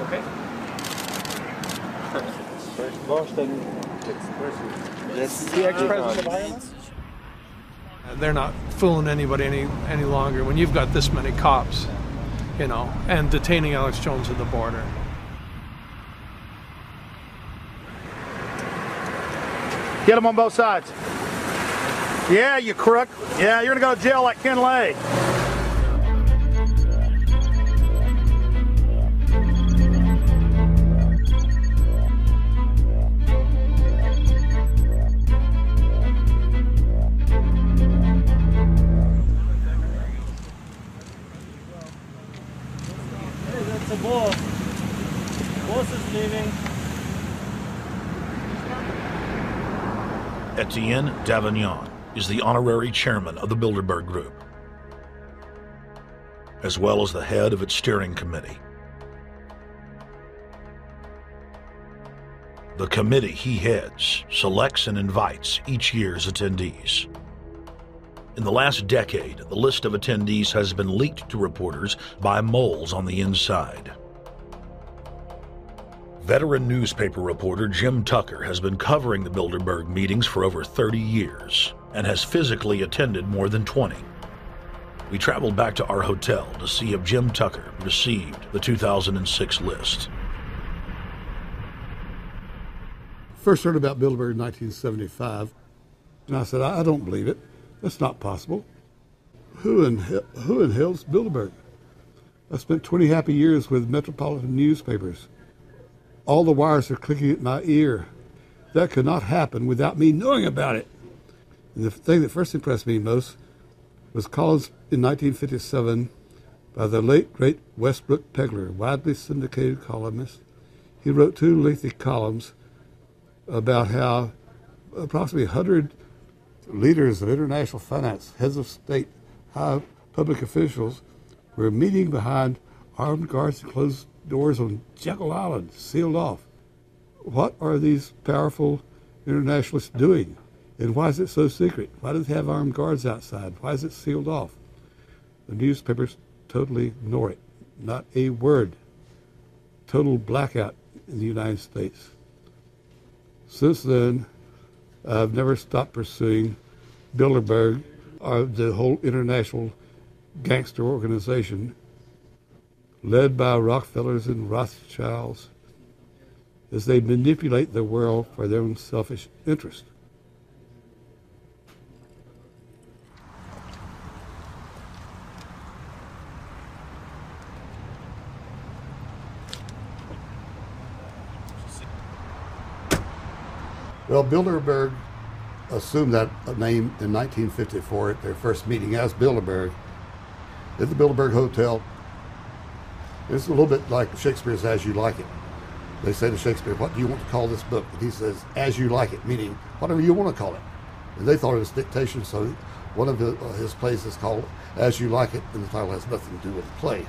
Okay. First Boston. That's the ex-president of Ireland. They're not fooling anybody any longer when you've got this many cops, you know, and detaining Alex Jones at the border. Get him on both sides. Yeah, you crook. Yeah, you're gonna go to jail like Ken Lay. That's the boss. Boss is leaving. Etienne Davignon is the honorary chairman of the Bilderberg Group, as well as the head of its steering committee. The committee he heads selects and invites each year's attendees. In the last decade, the list of attendees has been leaked to reporters by moles on the inside. Veteran newspaper reporter Jim Tucker has been covering the Bilderberg meetings for over 30 years and has physically attended more than 20. We traveled back to our hotel to see if Jim Tucker received the 2006 list. First heard about Bilderberg in 1975, and I said, I don't believe it. That's not possible. Who in hell's Bilderberg? I spent 20 happy years with metropolitan newspapers. All the wires are clicking at my ear. That could not happen without me knowing about it. And the thing that first impressed me most was columns in 1957 by the late, great Westbrook Pegler, widely syndicated columnist. He wrote 2 lengthy columns about how approximately 100 leaders of international finance, heads of state, high public officials were meeting behind armed guards and closed doors on Jekyll Island, sealed off. What are these powerful internationalists doing? And why is it so secret? Why do they have armed guards outside? Why is it sealed off? The newspapers totally ignore it. Not a word. Total blackout in the United States. Since then, I've never stopped pursuing Bilderberg, or the whole international gangster organization led by Rockefellers and Rothschilds, as they manipulate the world for their own selfish interest. Well, Bilderberg assumed that name in 1954 at their first meeting as Bilderberg at the Bilderberg Hotel. It's a little bit like Shakespeare's As You Like It. They say to Shakespeare, what do you want to call this book? And he says, As You Like It, meaning whatever you want to call it. And they thought it was dictation, so one of his plays is called As You Like It, and the title has nothing to do with the play.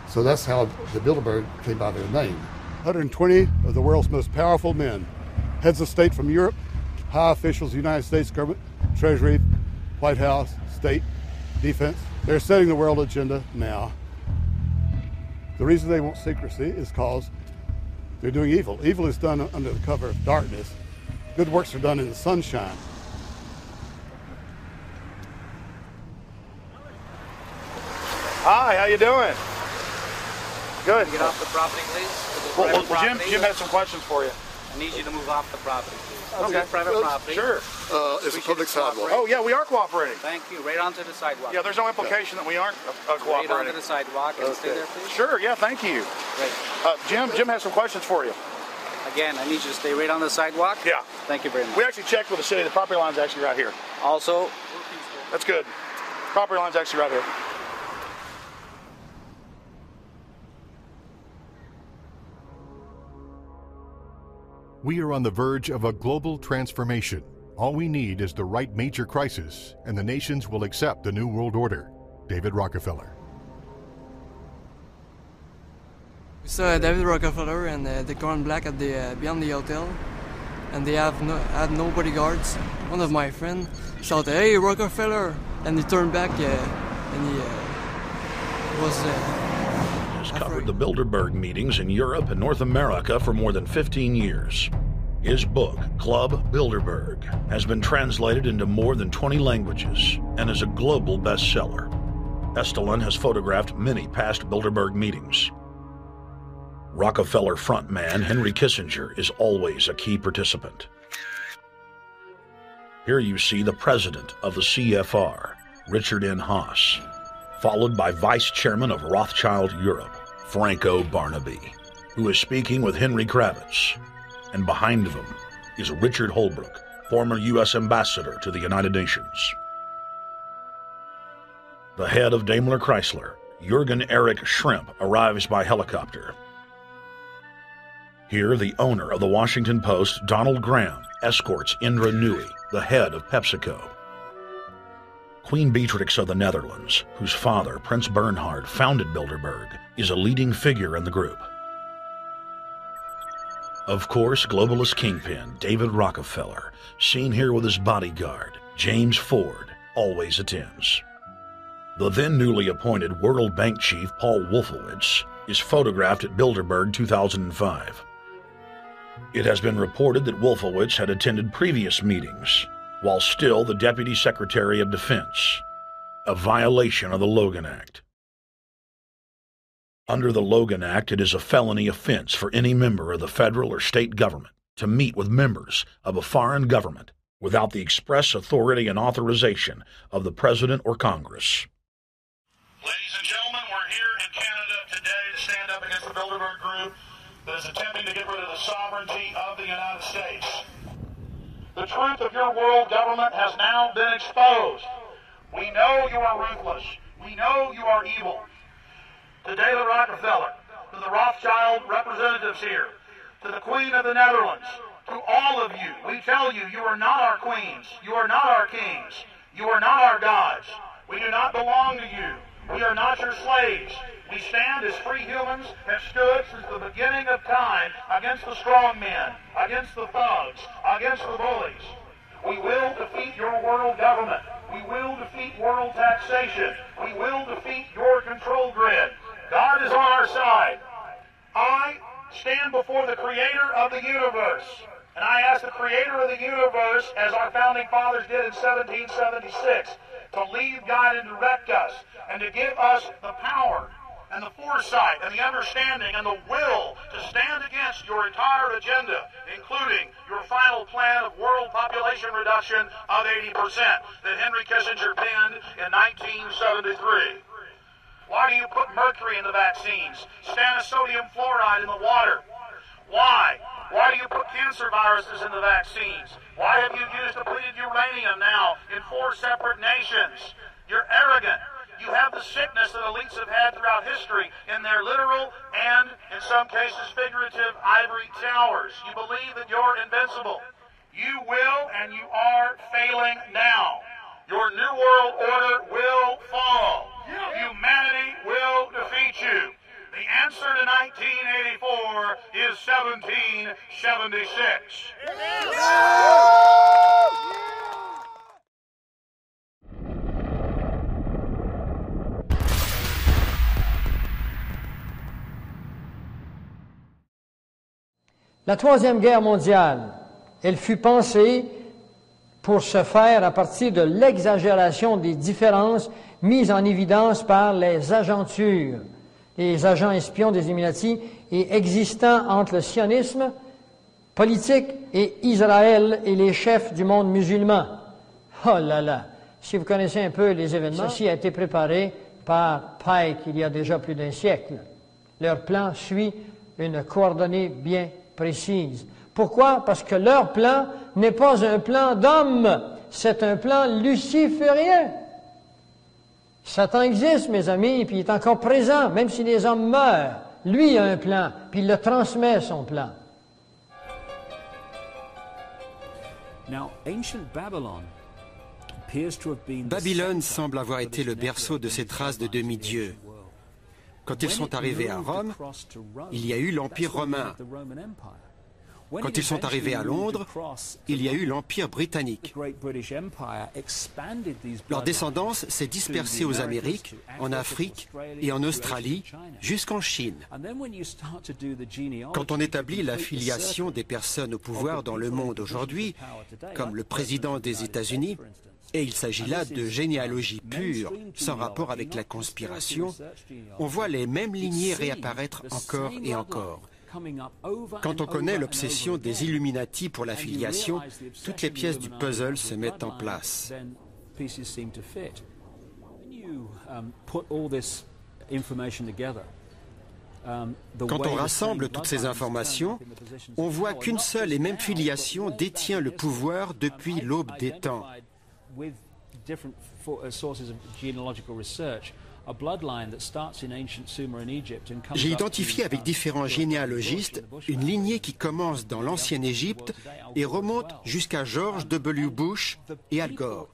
So that's how the Bilderberg came by their name. 120 of the world's most powerful men, heads of state from Europe, high officials, United States government, Treasury, White House, state, defense. They're setting the world agenda now. The reason they want secrecy is because they're doing evil. Evil is done under the cover of darkness. Good works are done in the sunshine. Hi, how you doing? Good. Get off the property, please. Well, Jim has some questions for you. I need you to move off the property, please. Okay. It's private property. Sure. It's a public sidewalk. Oh, yeah, we are cooperating. Thank you. Right onto the sidewalk. Yeah, there's no implication that we aren't Right cooperating. onto the sidewalk and stay there, please. Sure, yeah, thank you. Great. Jim has some questions for you. Again, I need you to stay right on the sidewalk. Yeah. Thank you very much. We actually checked with the city. The property line's actually right here. Also, that's good. Property line's actually right here. We are on the verge of a global transformation. All we need is the right major crisis, and the nations will accept the New World Order. David Rockefeller. We saw David Rockefeller and the Gordon Black at the beyond the hotel, and they had no bodyguards. One of my friends shouted, "Hey, Rockefeller!" and he turned back and he was. Has covered the Bilderberg meetings in Europe and North America for more than 15 years. His book, Club Bilderberg, has been translated into more than 20 languages and is a global bestseller. Estelin has photographed many past Bilderberg meetings. Rockefeller frontman Henry Kissinger is always a key participant. Here you see the president of the CFR, Richard N. Haas, followed by Vice Chairman of Rothschild Europe, Franco Barnaby, who is speaking with Henry Kravitz. And behind them is Richard Holbrooke, former U.S. Ambassador to the United Nations. The head of Daimler Chrysler, Jürgen Erich Schrimp, arrives by helicopter. Here, the owner of the Washington Post, Donald Graham, escorts Indra Nooyi, the head of PepsiCo. Queen Beatrix of the Netherlands, whose father, Prince Bernhard, founded Bilderberg, is a leading figure in the group. Of course, globalist kingpin David Rockefeller, seen here with his bodyguard, James Ford, always attends. The then newly appointed World Bank chief Paul Wolfowitz is photographed at Bilderberg 2005. It has been reported that Wolfowitz had attended previous meetings, while still the Deputy Secretary of Defense, a violation of the Logan Act. Under the Logan Act, it is a felony offense for any member of the federal or state government to meet with members of a foreign government without the express authority and authorization of the President or Congress. Ladies and gentlemen, we're here in Canada today to stand up against the Bilderberg Group that is attempting to get rid of the sovereignty of the United States. The truth of your world government has now been exposed. We know you are ruthless. We know you are evil. To David Rockefeller, to the Rothschild representatives here, to the Queen of the Netherlands, to all of you, we tell you, you are not our queens. You are not our kings. You are not our gods. We do not belong to you. We are not your slaves. We stand as free humans, have stood since the beginning of time against the strong men, against the thugs, against the bullies. We will defeat your world government. We will defeat world taxation. We will defeat your control grid. God is on our side. I stand before the creator of the universe, and I ask the creator of the universe, as our founding fathers did in 1776, to lead, guide, and direct us, and to give us the power and the foresight and the understanding and the will to stand against your entire agenda, including your final plan of world population reduction of 80% that Henry Kissinger penned in 1973. Why do you put mercury in the vaccines, sodium fluoride in the water? Why? Why do you put cancer viruses in the vaccines? Why have you used depleted uranium now in 4 separate nations? You're arrogant. You have the sickness that elites have had throughout history in their literal and, in some cases, figurative ivory towers. You believe that you're invincible. You will and you are failing now. Your New World Order will fall. Humanity will defeat you. The answer to 1984 is 1776. La Troisième Guerre mondiale, elle fut pensée pour se faire à partir de l'exagération des différences mises en évidence par les agentures, les agents espions des Illuminati et existant entre le sionisme politique et Israël et les chefs du monde musulman. Oh là là! Si vous connaissez un peu les événements, ceci a été préparé par Pike il y a déjà plus d'un siècle. Leur plan suit une coordonnée bien précise. Pourquoi? Parce que leur plan n'est pas un plan d'homme, c'est un plan luciférien. Satan existe, mes amis, puis il est encore présent, même si les hommes meurent. Lui a un plan, puis il le transmet, son plan. Babylone semble avoir été le berceau de ces traces de demi-dieux. Quand ils sont arrivés à Rome, il y a eu l'Empire romain. Quand ils sont arrivés à Londres, il y a eu l'Empire britannique. Leur descendance s'est dispersée aux Amériques, en Afrique et en Australie, jusqu'en Chine. Quand on établit la filiation des personnes au pouvoir dans le monde aujourd'hui, comme le président des États-Unis, et il s'agit là de généalogie pure, sans rapport avec la conspiration, on voit les mêmes lignées réapparaître encore et encore. Quand on connaît l'obsession des Illuminati pour la filiation, toutes les pièces du puzzle se mettent en place. Quand on rassemble toutes ces informations, on voit qu'une seule et même filiation détient le pouvoir depuis l'aube des temps. J'ai identifié avec différents généalogistes une lignée qui commence dans l'ancienne Égypte et remonte jusqu'à George W. Bush et Al Gore.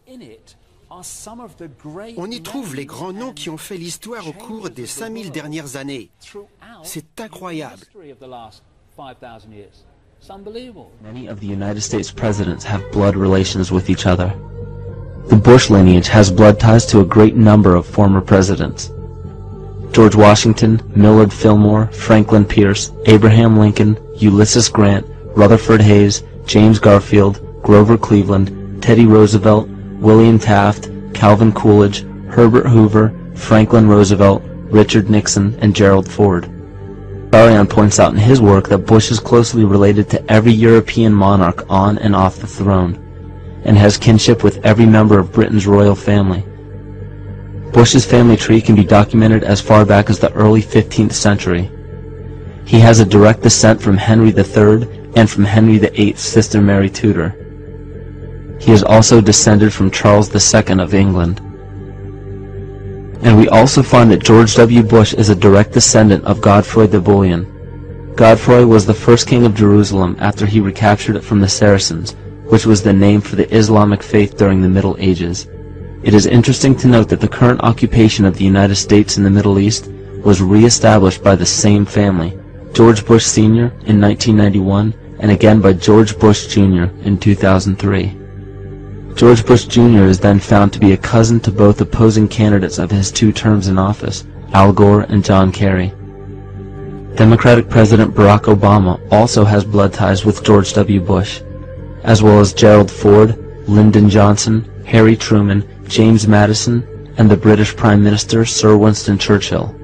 On y trouve les grands noms qui ont fait l'histoire au cours des 5000 dernières années. C'est incroyable. Many of the United States presidents have blood relations with each other. The Bush lineage has blood ties to a great number of former presidents. George Washington, Millard Fillmore, Franklin Pierce, Abraham Lincoln, Ulysses Grant, Rutherford Hayes, James Garfield, Grover Cleveland, Teddy Roosevelt, William Taft, Calvin Coolidge, Herbert Hoover, Franklin Roosevelt, Richard Nixon, and Gerald Ford. Barion points out in his work that Bush is closely related to every European monarch on and off the throne, and has kinship with every member of Britain's royal family. Bush's family tree can be documented as far back as the early 15th century. He has a direct descent from Henry III and from Henry VIII's sister Mary Tudor. He is also descended from Charles II of England. And we also find that George W. Bush is a direct descendant of Godfrey the Bullion. Godfrey was the first king of Jerusalem after he recaptured it from the Saracens, which was the name for the Islamic faith during the Middle Ages. It is interesting to note that the current occupation of the United States in the Middle East was re-established by the same family, George Bush Sr. in 1991, and again by George Bush Jr. in 2003. George Bush Jr. is then found to be a cousin to both opposing candidates of his 2 terms in office, Al Gore and John Kerry. Democratic President Barack Obama also has blood ties with George W. Bush, as well as Gerald Ford, Lyndon Johnson, Harry Truman, James Madison, and the British Prime Minister Sir Winston Churchill.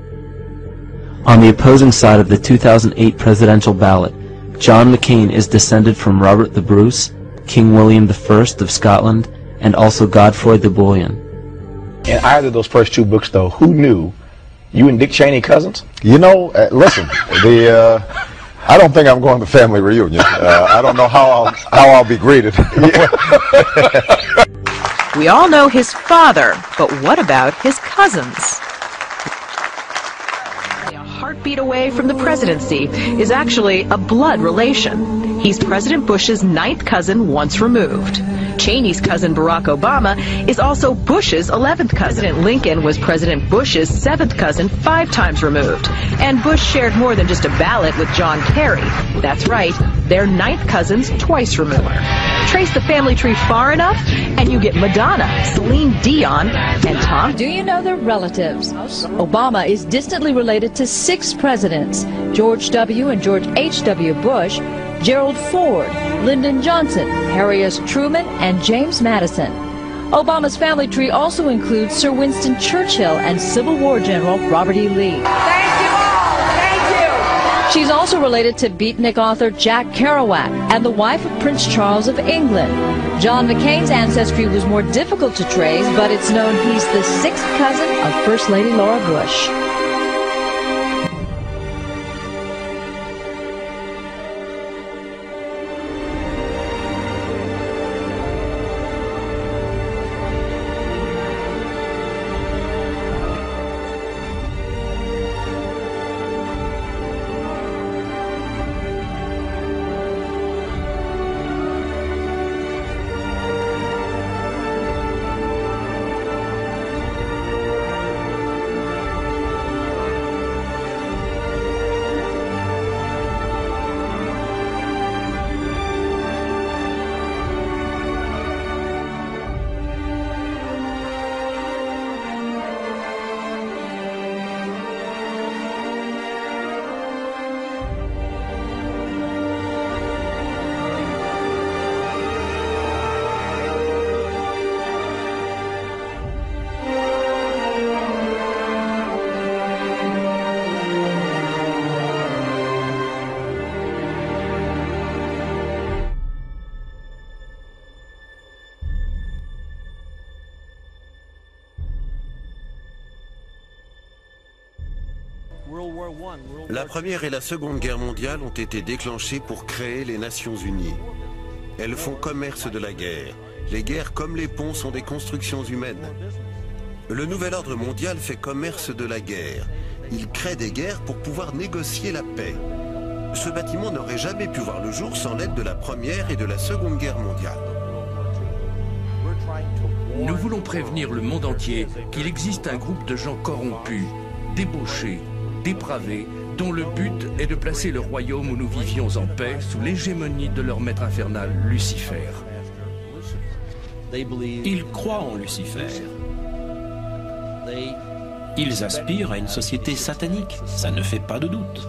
On the opposing side of the 2008 presidential ballot, John McCain is descended from Robert the Bruce, King William I of Scotland, and also Godfrey the Bullion. In either of those first 2 books, though, who knew you and Dick Cheney cousins? You know, listen, I don't think I'm going to family reunion. I don't know how I'll be greeted. We all know his father, but what about his cousins? A heartbeat away from the presidency is actually a blood relation. He's President Bush's 9th cousin once removed. Cheney's cousin Barack Obama is also Bush's 11th cousin. President Lincoln was President Bush's 7th cousin 5 times removed. And Bush shared more than just a ballot with John Kerry. That's right, they're 9th cousins twice removed. Trace the family tree far enough, and you get Madonna, Celine Dion, and Tom. Do you know their relatives? Obama is distantly related to 6 presidents: George W. and George H.W. Bush, Gerald Ford, Lyndon Johnson, Harry S. Truman, and James Madison. Obama's family tree also includes Sir Winston Churchill and Civil War General Robert E. Lee. Thank you all. Thank you. She's also related to beatnik author Jack Kerouac and the wife of Prince Charles of England. John McCain's ancestry was more difficult to trace, but it's known he's the 6th cousin of First Lady Laura Bush. La Première et la Seconde Guerre mondiale ont été déclenchées pour créer les Nations Unies. Elles font commerce de la guerre. Les guerres comme les ponts sont des constructions humaines. Le nouvel ordre mondial fait commerce de la guerre. Il crée des guerres pour pouvoir négocier la paix. Ce bâtiment n'aurait jamais pu voir le jour sans l'aide de la Première et de la Seconde Guerre mondiale. Nous voulons prévenir le monde entier qu'il existe un groupe de gens corrompus, débauchés, dépravés, dont le but est de placer le royaume où nous vivions en paix sous l'hégémonie de leur maître infernal, Lucifer. Ils croient en Lucifer. Ils aspirent à une société satanique, ça ne fait pas de doute.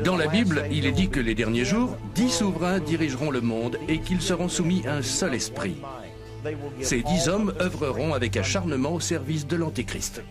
Dans la Bible, il est dit que les derniers jours, 10 souverains dirigeront le monde et qu'ils seront soumis à un seul esprit. Ces 10 hommes œuvreront avec acharnement au service de l'Antéchrist.